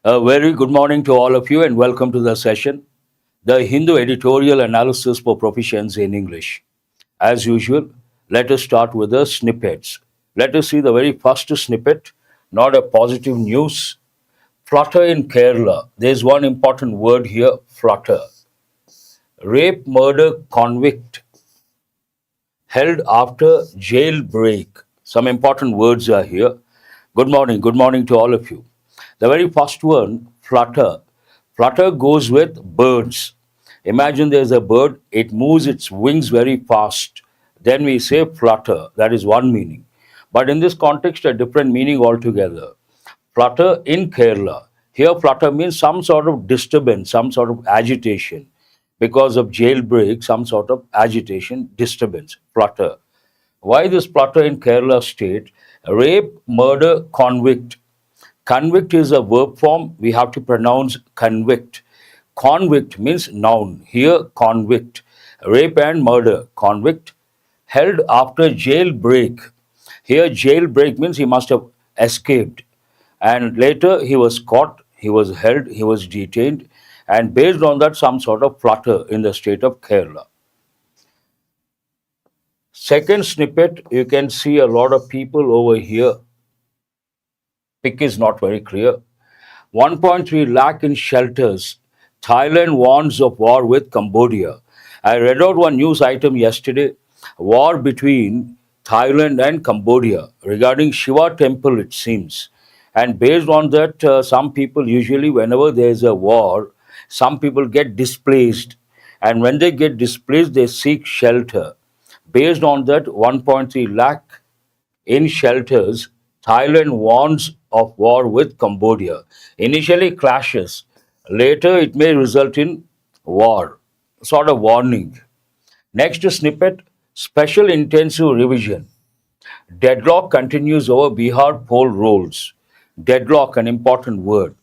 A very good morning to all of you and welcome to the session, the Hindu editorial analysis for proficiency in English. As usual, let us start with the snippets. Let us see the very first snippet, not a positive news. Flutter in Kerala. There's one important word here, flutter. Rape murder convict held after jailbreak. Some important words are here. Good morning to all of you. The very first one, flutter. Flutter goes with birds. Imagine there's a bird, it moves its wings very fast. Then we say flutter. That is one meaning. But in this context, a different meaning altogether. Flutter in Kerala. Here, flutter means some sort of disturbance, some sort of agitation. Because of jailbreak, some sort of agitation, disturbance, flutter. Why this flutter in Kerala state? Rape, murder, convict. Convict is a verb form. We have to pronounce convict. Convict means noun. Here, convict. Rape and murder, convict. Held after jailbreak. Here, jailbreak means he must have escaped. And later, he was caught, he was held, he was detained. And based on that, some sort of flutter in the state of Kerala. Second snippet, you can see a lot of people over here. Pic is not very clear. 1.3 lakh in shelters. Thailand warns of war with Cambodia. I read out one news item yesterday, war between Thailand and Cambodia regarding Shiva temple, it seems. And based on that, some people usually, whenever there is a war, some people get displaced. And when they get displaced, they seek shelter. Based on that, 1.3 lakh in shelters, Thailand warns of war with Cambodia. Initially clashes, later it may result in war. Sort of warning. Next snippet, special intensive revision. Deadlock continues over Bihar poll rolls. Deadlock, an important word.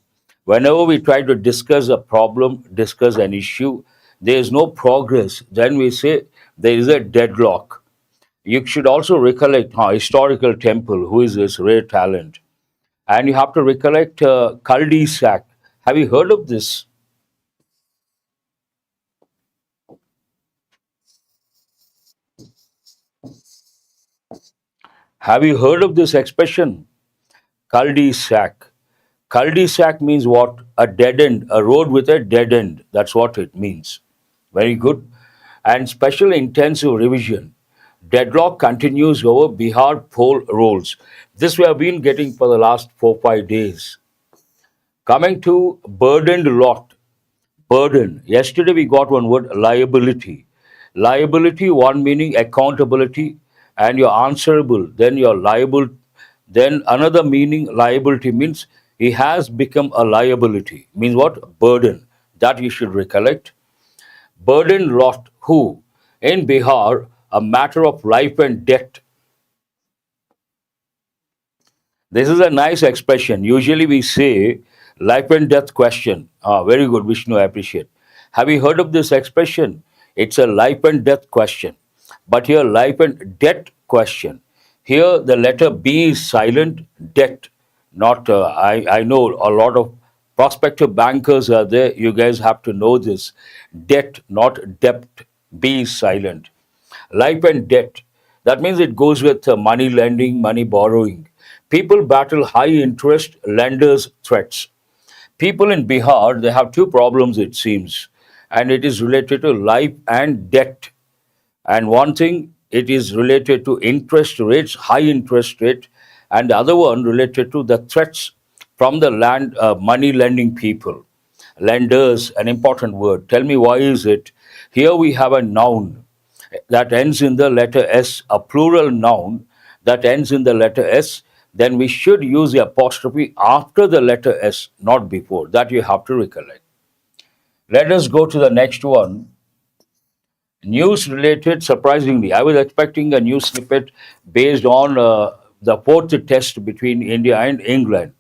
Whenever we try to discuss a problem, discuss an issue, there is no progress, then we say there is a deadlock. You should also recollect historical temple, who is this rare talent. And you have to recollect Kaldi Sack. Have you heard of this? Have you heard of this expression? Kaldi Sack. Kaldi Sack means what? A dead end, a road with a dead end. That's what it means. Very good. And special intensive revision. Deadlock continues over Bihar poll rolls. This we have been getting for the last 4 5 days. Coming to burdened lot. Burden. Yesterday we got one word liability. Liability, one meaning accountability, and you're answerable. Then you're liable. Then another meaning liability means he has become a liability. Means what? Burden. That you should recollect. Burden lot. Who? In Bihar, a matter of life and death. This is a nice expression. Usually we say life and death question. Ah, very good, Vishnu, I appreciate. Have you heard of this expression? It's a life and death question. But here, life and debt question. Here, the letter B is silent, debt. Not, I know a lot of prospective bankers are there. You guys have to know this. Debt, not debt. B is silent. Life and debt. That means it goes with money lending, money borrowing. People battle high interest lenders' threats. People in Bihar, they have two problems, it seems, and it is related to life and debt. And one thing, it is related to interest rates, high interest rate, and the other one related to the threats from the money lending people. Lenders, an important word. Tell me why is it? Here we have a noun that ends in the letter S, a plural noun that ends in the letter S, then we should use the apostrophe after the letter S, not before. That you have to recollect. Let us go to the next one. News related, surprisingly, I was expecting a news snippet based on the fourth test between India and England.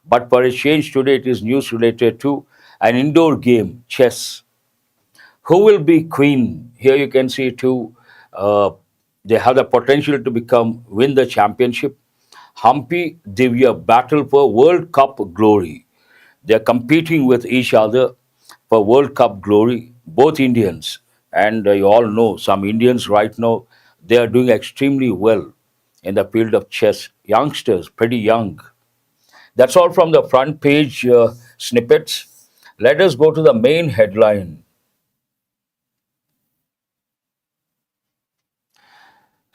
But for a change today, it is news related to an indoor game, chess. Who will be queen? Here you can see two. They have the potential to win the championship. Humpy Divya battle for World Cup glory. They're competing with each other for World Cup glory, both Indians. And you all know some Indians right now, they are doing extremely well in the field of chess. Youngsters, pretty young. That's all from the front page snippets. Let us go to the main headline.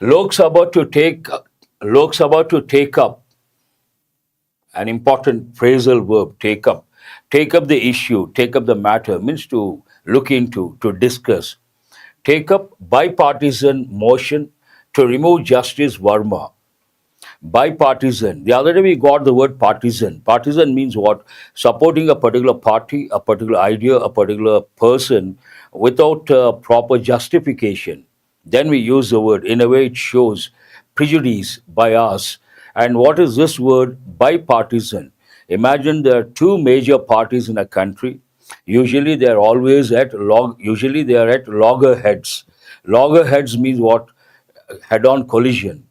Lok Sabha to take Lok Sabha to take up an important phrasal verb, take up the issue, take up the matter means to look into, to discuss. Take up bipartisan motion to remove Justice Verma. Bipartisan. The other day we got the word partisan. Partisan means what? Supporting a particular party, a particular idea, a particular person without proper justification. Then we use the word. In a way, it shows prejudice, bias. And what is this word? Bipartisan. Imagine there are two major parties in a country. Usually they are always at usually they are at loggerheads. Loggerheads means what? Head-on collision.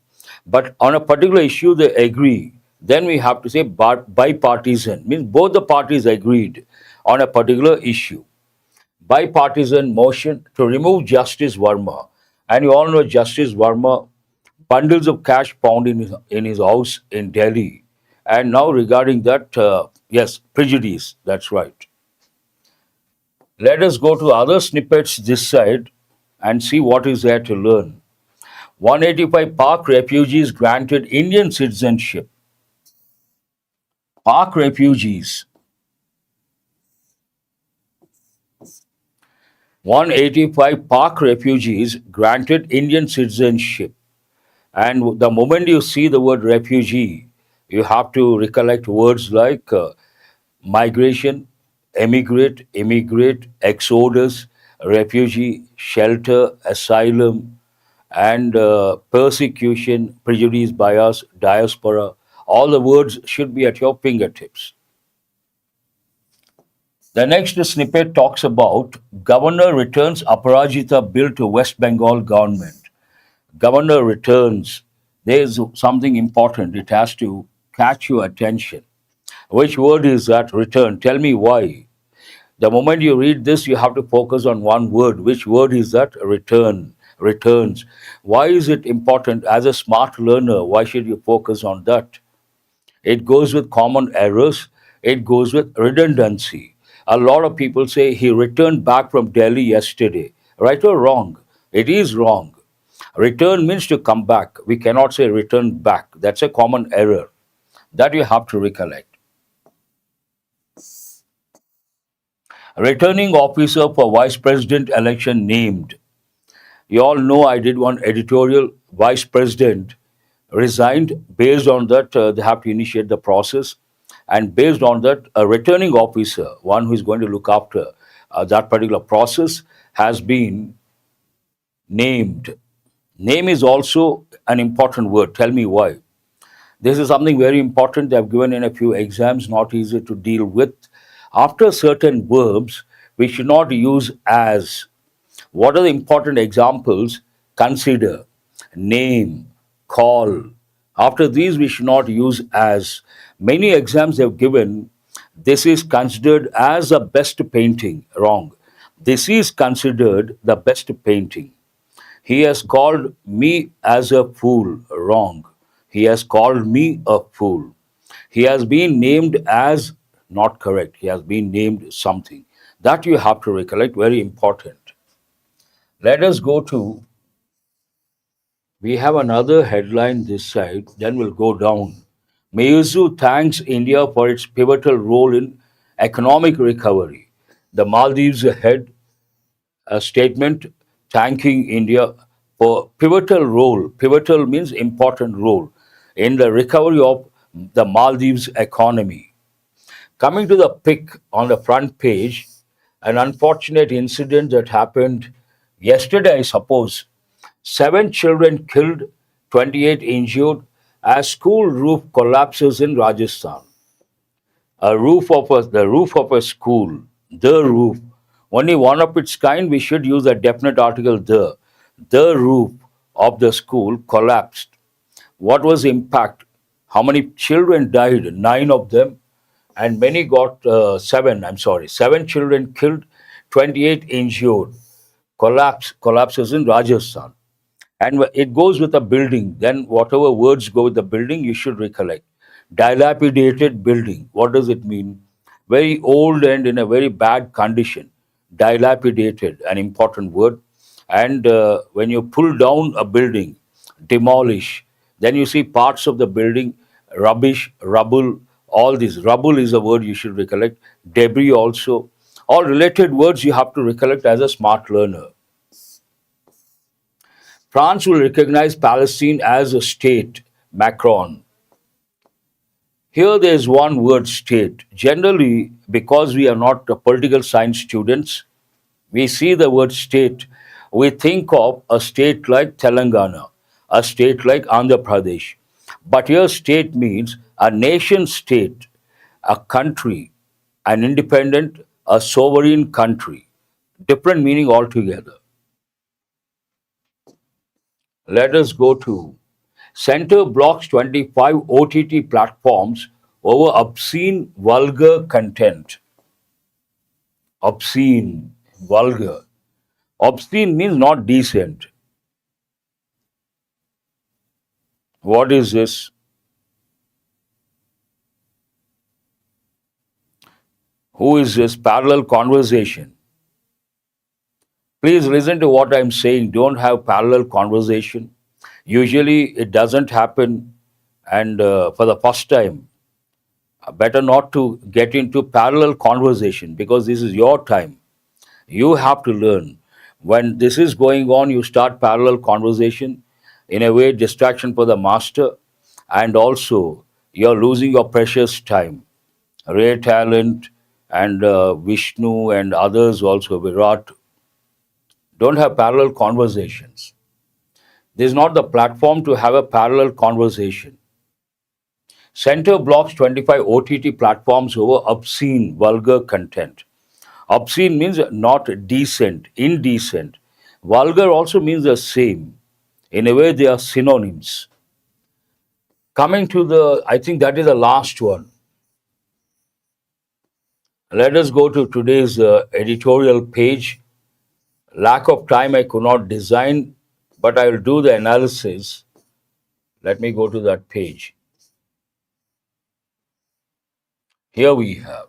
But on a particular issue, they agree. Then we have to say bipartisan, means both the parties agreed on a particular issue. Bipartisan motion to remove Justice Verma. And you all know Justice Verma, bundles of cash found in his house in Delhi. And now regarding that, yes, prejudice, that's right. Let us go to other snippets this side and see what is there to learn. 185 Pak refugees granted Indian citizenship. Pak refugees, 185 Pak refugees granted Indian citizenship. And the moment you see the word refugee, you have to recollect words like migration, immigrate, exodus, refugee, shelter, asylum, and persecution, prejudice, bias, diaspora. All the words should be at your fingertips. The next snippet talks about Governor returns Aparajita bill to West Bengal government. Governor returns. There is something important. It has to catch your attention. Which word is that? Return. Tell me why. The moment you read this, you have to focus on one word. Which word is that? Return. Returns. Why is it important? As a smart learner, why should you focus on that? It goes with common errors. It goes with redundancy. A lot of people say he returned back from Delhi yesterday. Right or wrong? It is wrong. Return means to come back. We cannot say return back. That's a common error. That you have to recollect. Returning officer for vice president election named. You all know I did one editorial. Vice president resigned. Based on that, they have to initiate the process. And based on that, a returning officer, one who is going to look after that particular process, has been named. Name is also an important word. Tell me why. This is something very important. They have given in a few exams, not easy to deal with. After certain verbs, we should not use as. What are the important examples? Consider, name, call. After these, we should not use as. Many exams have given, this is considered as a best painting. Wrong. This is considered the best painting. He has called me as a fool. Wrong. He has called me a fool. He has been named as, not correct. He has been named something. That you have to recollect, very important. Let us go to, we have another headline this side, then we'll go down. Mayuzu thanks India for its pivotal role in economic recovery. The Maldives head a statement thanking India for pivotal role. Pivotal means important role in the recovery of the Maldives economy. Coming to the pic on the front page, an unfortunate incident that happened yesterday, I suppose. 7 children killed, 28 injured as school roof collapses in Rajasthan. The roof of a school, the roof, only one of its kind. We should use a definite article. The roof of the school collapsed. What was the impact? How many children died? 9 of them, and many got seven. I'm sorry, seven children killed, 28 injured. Collapses in Rajasthan. And it goes with a building. Then whatever words go with the building, you should recollect. Dilapidated building. What does it mean? Very old and in a very bad condition. Dilapidated, an important word. And when you pull down a building, demolish, then you see parts of the building, rubbish, rubble, all this. Rubble is a word you should recollect. Debris also. All related words you have to recollect as a smart learner. France will recognize Palestine as a state, Macron. Here there is one word state. Generally, because we are not political science students, we see the word state. We think of a state like Telangana, a state like Andhra Pradesh. But here, state means a nation state, a country, an independent, a sovereign country. Different meaning altogether. Let us go to Center blocks 25 OTT platforms over obscene, vulgar content. Obscene, vulgar. Obscene means not decent. What is this? Who is this? Parallel conversation. Please listen to what I'm saying. Don't have parallel conversation. Usually it doesn't happen, and for the first time, better not to get into parallel conversation because this is your time. You have to learn. When this is going on, you start parallel conversation, in a way, distraction for the master, and also you're losing your precious time. Ray Talent and Vishnu and others also, Virat, don't have parallel conversations. This is not the platform to have a parallel conversation. Center blocks 25 OTT platforms over obscene, vulgar content. Obscene means not decent, indecent. Vulgar also means the same. In a way, they are synonyms. Coming to the, I think that is the last one. Let us go to today's editorial page. Lack of time, I could not design, but I will do the analysis. Let me go to that page. Here we have.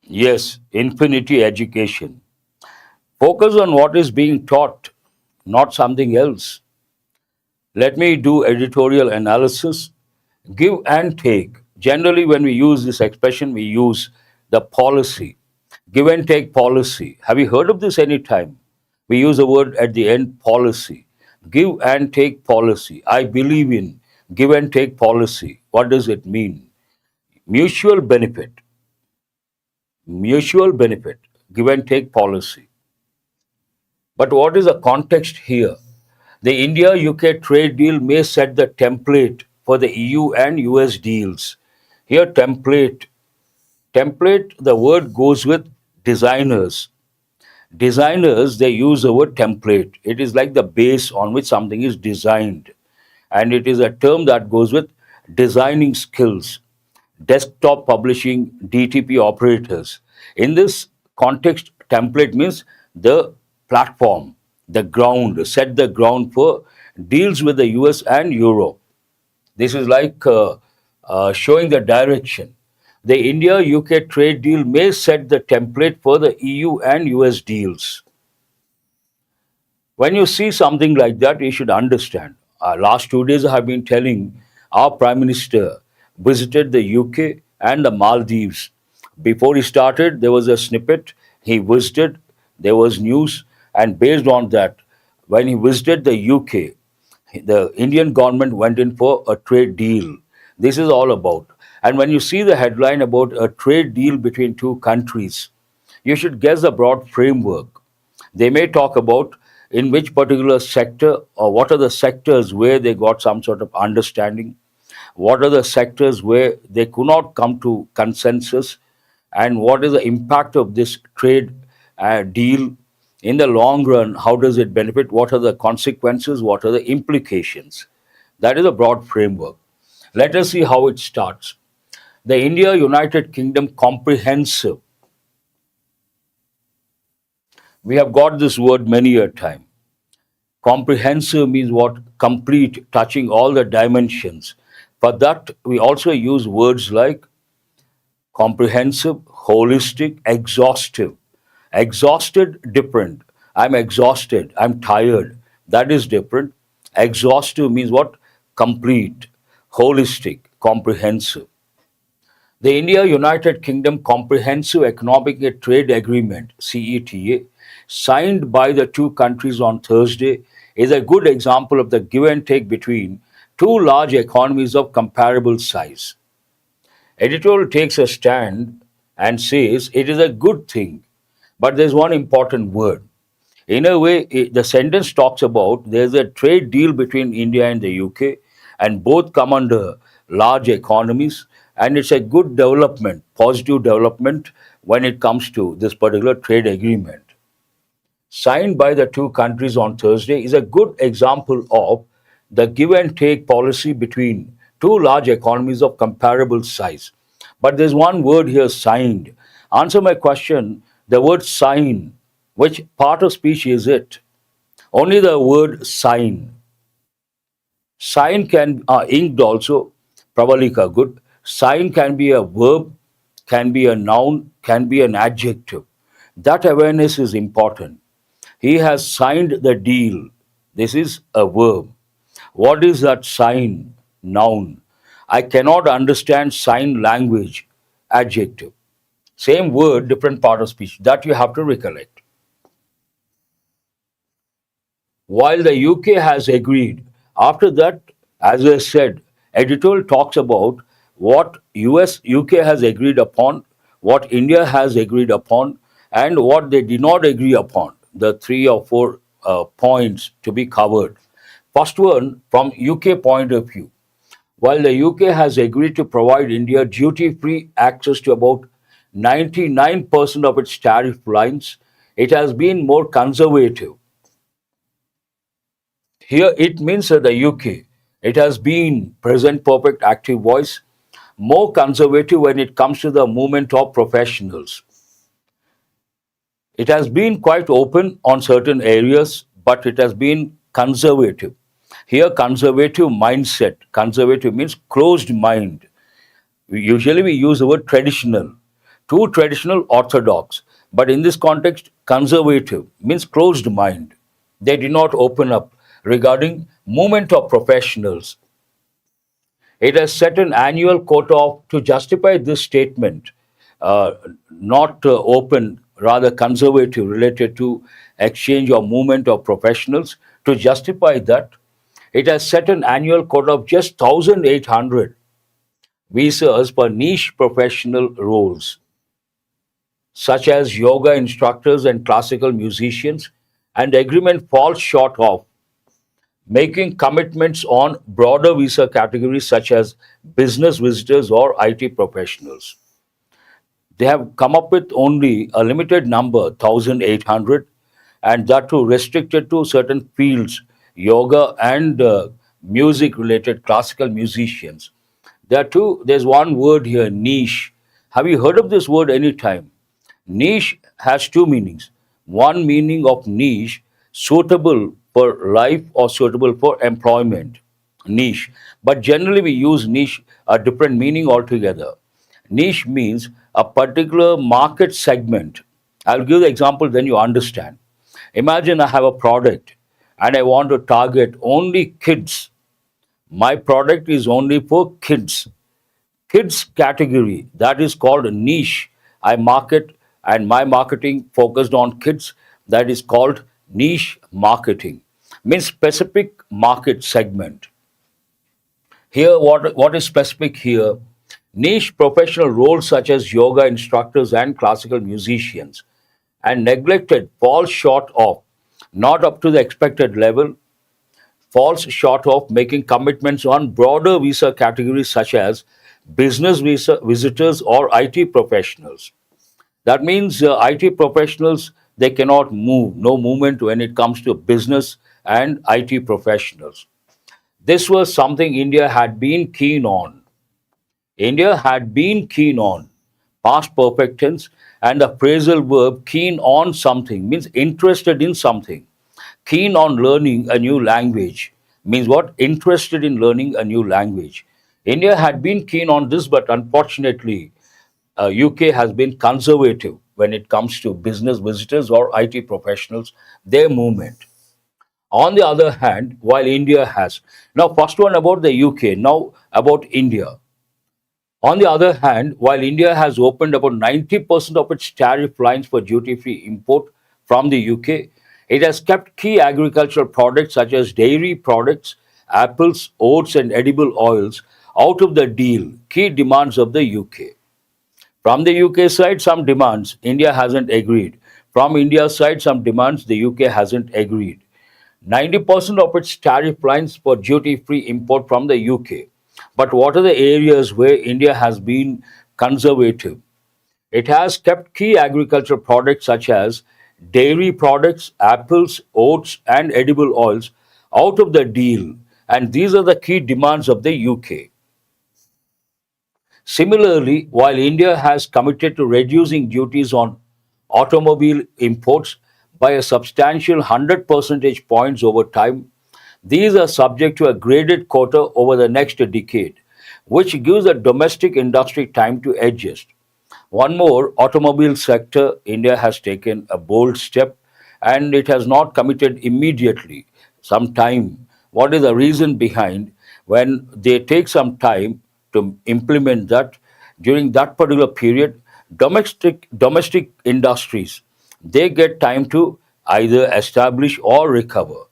Yes, infinity education. Focus on what is being taught, not something else. Let me do editorial analysis. Give and take. Generally, when we use this expression, we use the policy. Give and take policy. Have you heard of this any time? We use the word at the end, policy. Give and take policy. I believe in give and take policy. What does it mean? Mutual benefit. Mutual benefit. Give and take policy. But what is the context here? The India UK trade deal may set the template for the EU and US deals. Here, template. Template, the word goes with designers. Designers, they use the word template. It is like the base on which something is designed. And it is a term that goes with designing skills, desktop publishing, DTP operators. In this context, template means the platform, the ground, set the ground for deals with the US and Europe. This is like showing the direction. The India UK trade deal may set the template for the EU and US deals. When you see something like that, you should understand. Last 2 days, I have been telling our Prime Minister visited the UK and the Maldives. Before he started, there was a snippet. He visited, there was news, and based on that, when he visited the UK, the Indian government went in for a trade deal. This is all about. And when you see the headline about a trade deal between two countries, you should guess the broad framework. They may talk about in which particular sector or what are the sectors where they got some sort of understanding, what are the sectors where they could not come to consensus, and what is the impact of this trade deal in the long run? How does it benefit? What are the consequences? What are the implications? That is a broad framework. Let us see how it starts. The India United Kingdom Comprehensive. We have got this word many a time. Comprehensive means what? Complete, touching all the dimensions. For that, we also use words like comprehensive, holistic, exhaustive. Exhausted, different. I'm exhausted. I'm tired. That is different. Exhaustive means what? Complete, holistic, comprehensive. The India United Kingdom Comprehensive Economic and Trade Agreement, CETA, signed by the two countries on Thursday, is a good example of the give and take between two large economies of comparable size. Editorial takes a stand and says it is a good thing, but there's one important word. In a way, the sentence talks about there's a trade deal between India and the UK, and both come under large economies, and it's a good development, positive development when it comes to this particular trade agreement. Signed by the two countries on Thursday is a good example of the give and take policy between two large economies of comparable size. But there's one word here, signed. Answer my question. The word sign, which part of speech is it? Only the word sign. Sign can, inked also, pravalika, good. Sign can be a verb, can be a noun, can be an adjective. That awareness is important. He has signed the deal. This is a verb. What is that sign? Noun. I cannot understand sign language. Adjective. Same word, different part of speech. That you have to recollect. While the UK has agreed, after that, as I said, editorial talks about what US UK has agreed upon, what India has agreed upon, and what they did not agree upon. The three or four points to be covered. First one, from UK point of view. While the UK has agreed to provide India duty-free access to about 99% of its tariff lines, it has been more conservative. Here it means that the UK, it has been present perfect active voice, more conservative when it comes to the movement of professionals. It has been quite open on certain areas, but it has been conservative. Here, conservative mindset. Conservative means closed mind. Usually, we use the word traditional, too traditional, orthodox. But in this context, conservative means closed mind. They did not open up regarding movement of professionals. It has set an annual quota of, to justify this statement, uh, not open, rather conservative, related to exchange or movement of professionals. To justify that, it has set an annual quota of just 1,800 visas for niche professional roles, such as yoga instructors and classical musicians, and the agreement falls short of making commitments on broader visa categories such as business visitors or IT professionals. They have come up with only a limited number, 1,800, and that too restricted to certain fields, yoga and music related classical musicians. There's one word here, niche. Have you heard of this word any time? Niche has two meanings. One meaning of niche, suitable for life or suitable for employment. Niche. But generally, we use niche a different meaning altogether. Niche means a particular market segment. I'll give the example, then you understand. Imagine I have a product and I want to target only kids. My product is only for kids. Kids category, that is called a niche. I market, and my marketing focused on kids, that is called niche marketing. Means specific market segment. Here, what is specific here? Niche professional roles such as yoga instructors and classical musicians, and neglected, falls short of, not up to the expected level, falls short of making commitments on broader visa categories such as business visa visitors or IT professionals. That means IT professionals, they cannot move, no movement when it comes to business and IT professionals. This was something India had been keen on. India had been keen on. Past perfect tense and the phrasal verb keen on something means interested in something. Keen on learning a new language means what? Interested in learning a new language. India had been keen on this, but unfortunately, UK has been conservative when it comes to business visitors or IT professionals, their movement. On the other hand, while India has, now first one about the UK, now about India. On the other hand, while India has opened about 90% of its tariff lines for duty free import from the UK, it has kept key agricultural products such as dairy products, apples, oats, and edible oils out of the deal, key demands of the UK. From the UK side, some demands India hasn't agreed. From India's side, some demands the UK hasn't agreed. 90% of its tariff lines for duty free import from the UK. But what are the areas where India has been conservative? It has kept key agricultural products such as dairy products, apples, oats, and edible oils out of the deal. And these are the key demands of the UK. Similarly, while India has committed to reducing duties on automobile imports by a substantial 100 percentage points over time, these are subject to a graded quota over the next decade, which gives the domestic industry time to adjust. One more, automobile sector, India has taken a bold step and it has not committed immediately. Some time. What is the reason behind when they take some time to implement that? During that particular period, domestic industries, they get time to either establish or recover.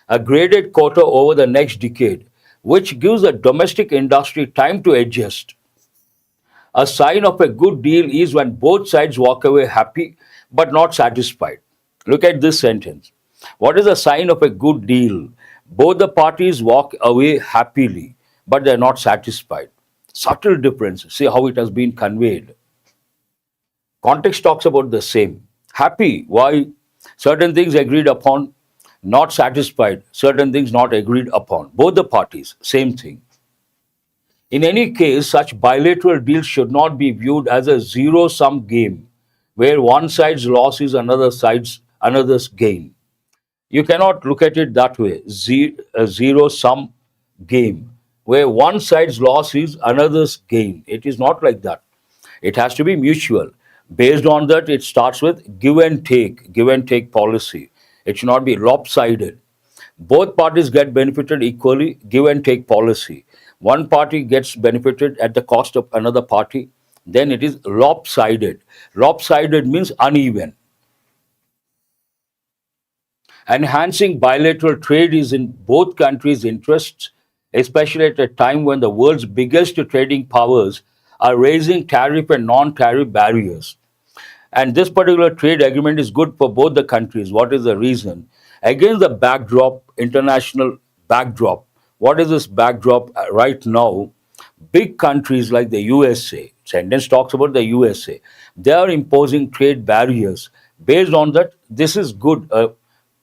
A graded quota over the next decade, which gives the domestic industry time to adjust. A sign of a good deal is when both sides walk away happy but not satisfied. Look at this sentence. What is a sign of a good deal? Both the parties walk away happily but they're not satisfied. Subtle difference. See how it has been conveyed. Context talks about the same. Happy, why? Certain things agreed upon, not satisfied, certain things not agreed upon. Both the parties, same thing. In any case, such bilateral deals should not be viewed as a zero sum game where one side's loss is another's gain. You cannot look at it that way. A zero sum game where one side's loss is another's gain. It is not like that. It has to be mutual. Based on that, it starts with give and take policy. It should not be lopsided. Both parties get benefited equally, give and take policy. One party gets benefited at the cost of another party, then it is lopsided. Lopsided means uneven. Enhancing bilateral trade is in both countries' interests, especially at a time when the world's biggest trading powers are raising tariff and non tariff barriers. And this particular trade agreement is good for both the countries. What is the reason? Against the backdrop, international backdrop. What is this backdrop right now? Big countries like the USA, sentence talks about the USA, they are imposing trade barriers. Based on that, this is good,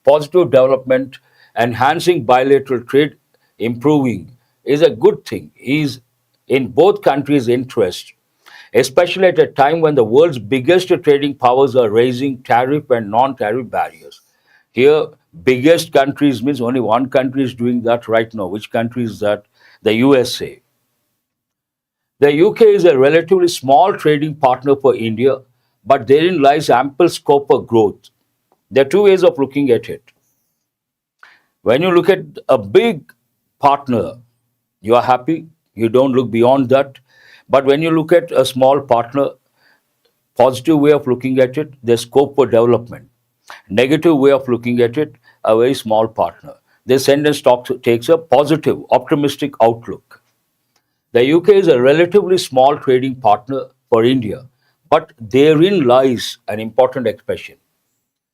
positive development, enhancing bilateral trade, improving is a good thing, is in both countries' interest, especially at a time when the world's biggest trading powers are raising tariff and non tariff barriers. Here, biggest countries means only one country is doing that right now. Which country is that? The USA. The UK is a relatively small trading partner for India, but therein lies ample scope for growth. There are two ways of looking at it. When you look at a big partner, you are happy, you don't look beyond that. But when you look at a small partner, positive way of looking at it, there's scope for development. Negative way of looking at it, a very small partner. This sentence takes a positive, optimistic outlook. The UK is a relatively small trading partner for India, but therein lies an important expression.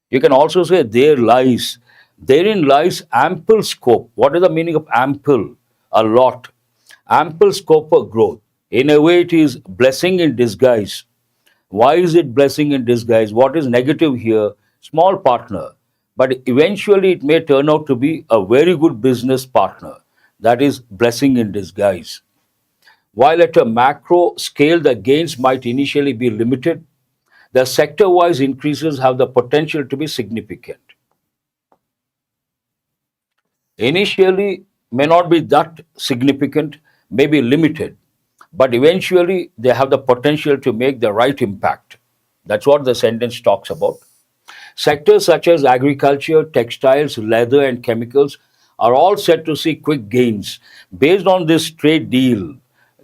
You can also say therein lies ample scope. What is the meaning of ample? A lot. Ample scope for growth. In a way, it is blessing in disguise. Why is it blessing in disguise? What is negative here? Small partner. But eventually it may turn out to be a very good business partner. That is blessing in disguise. While at a macro scale, the gains might initially be limited, the sector wise increases have the potential to be significant. Initially, may not be that significant, may be limited, but eventually they have the potential to make the right impact. That's what the sentence talks about. Sectors such as agriculture, textiles, leather, and chemicals are all set to see quick gains. Based on this trade deal,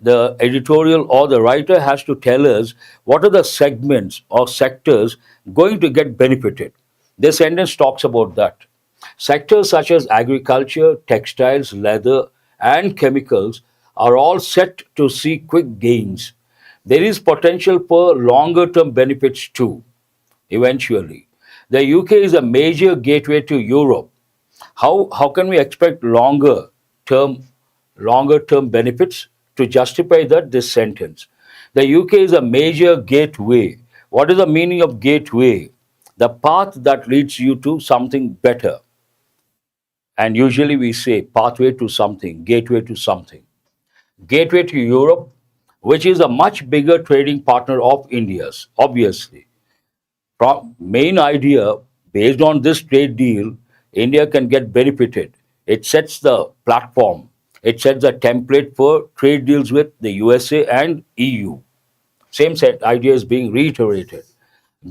the editorial or the writer has to tell us what are the segments or sectors going to get benefited. This sentence talks about that. Sectors such as agriculture, textiles, leather, and chemicals are all set to see quick gains. There is potential for longer term benefits too eventually. The UK is a major gateway to Europe. How can we expect term longer term benefits to justify that this sentence? The UK is a major gateway. What is the meaning of gateway? The path that leads you to something better. And usually we say pathway to something, gateway to something. Gateway to Europe, which is a much bigger trading partner of India's, obviously. Main idea based on this trade deal, India can get benefited. It sets the platform, it sets the template for trade deals with the USA and EU. Same set idea is being reiterated.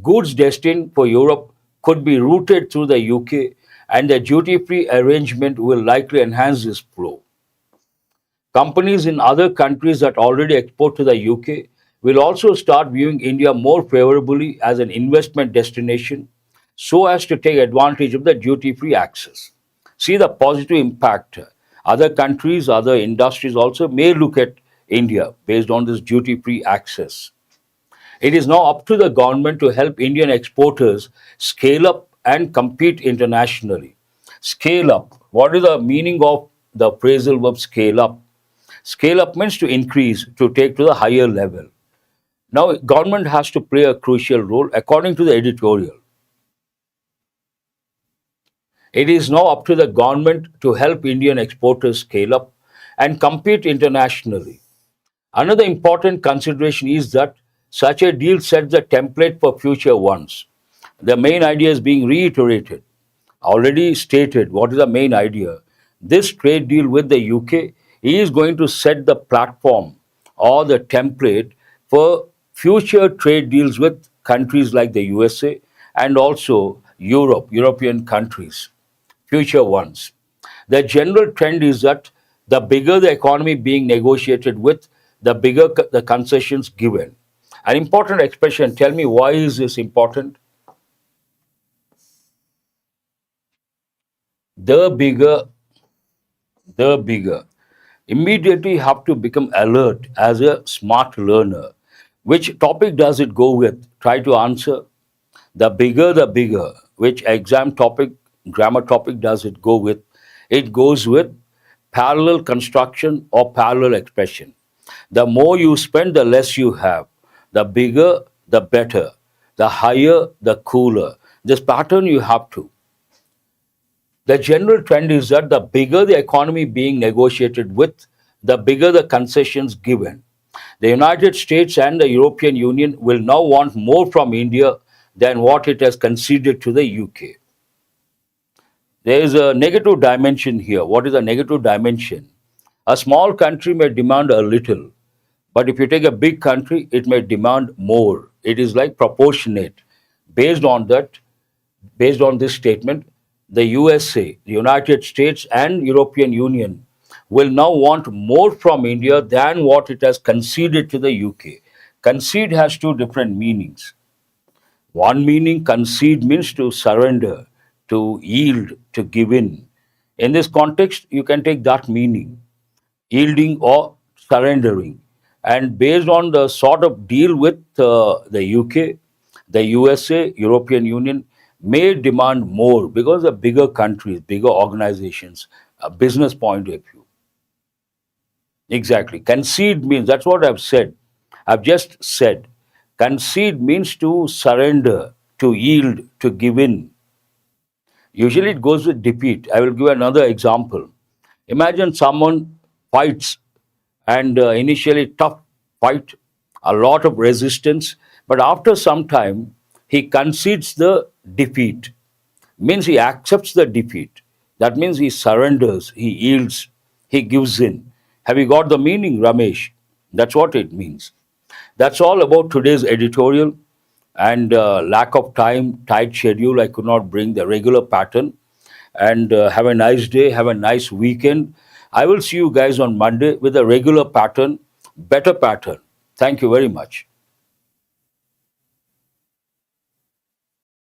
Goods destined for Europe could be routed through the UK, and the duty free arrangement will likely enhance this flow. Companies in other countries that already export to the UK will also start viewing India more favorably as an investment destination so as to take advantage of the duty free access. See the positive impact. Other countries, other industries also may look at India based on this duty free access. It is now up to the government to help Indian exporters scale up and compete internationally. Scale up. What is the meaning of the phrasal verb scale up? Scale up means to increase, to take to the higher level. Now, government has to play a crucial role according to the editorial. It is now up to the government to help Indian exporters scale up and compete internationally. Another important consideration is that such a deal sets the template for future ones. The main idea is being reiterated. Already stated what is the main idea. This trade deal with the UK is going to set the platform or the template for future trade deals with countries like the USA and also Europe, European countries, future ones. The general trend is that the bigger the economy being negotiated with, the bigger the concessions given. An important expression, tell me why is this important? The bigger, the bigger. Immediately you have to become alert as a smart learner. Which topic does it go with? Try to answer. The bigger. Which exam topic, grammar topic does it go with? It goes with parallel construction or parallel expression. The more you spend, the less you have. The bigger, the better. The higher, the cooler. This pattern you have to. The general trend is that the bigger the economy being negotiated with, the bigger the concessions given. The United States and the European Union will now want more from India than what it has conceded to the UK. There is a negative dimension here. What is a negative dimension? A small country may demand a little, but if you take a big country, it may demand more. It is like proportionate. Based on that, based on this statement, the USA, the United States, and European Union will now want more from India than what it has conceded to the UK. Concede has two different meanings. One meaning, concede means to surrender, to yield, to give in. In this context, you can take that meaning, yielding or surrendering. And based on the sort of deal with the UK, the USA, European Union may demand more because the bigger countries, bigger organizations, a business point of view. Exactly. Concede means that's what I've said. I've just said. Concede means to surrender, to yield, to give in. Usually it goes with defeat. I will give another example. Imagine someone fights and initially tough fight, a lot of resistance, but after some time he concedes the defeat. Means he accepts the defeat. That means he surrenders, he yields, he gives in. Have you got the meaning, Ramesh? That's what it means. That's all about today's editorial. And lack of time, tight schedule, I could not bring the regular pattern. And have a nice day, have a nice weekend. I will see you guys on Monday with a regular pattern, better pattern. Thank you very much.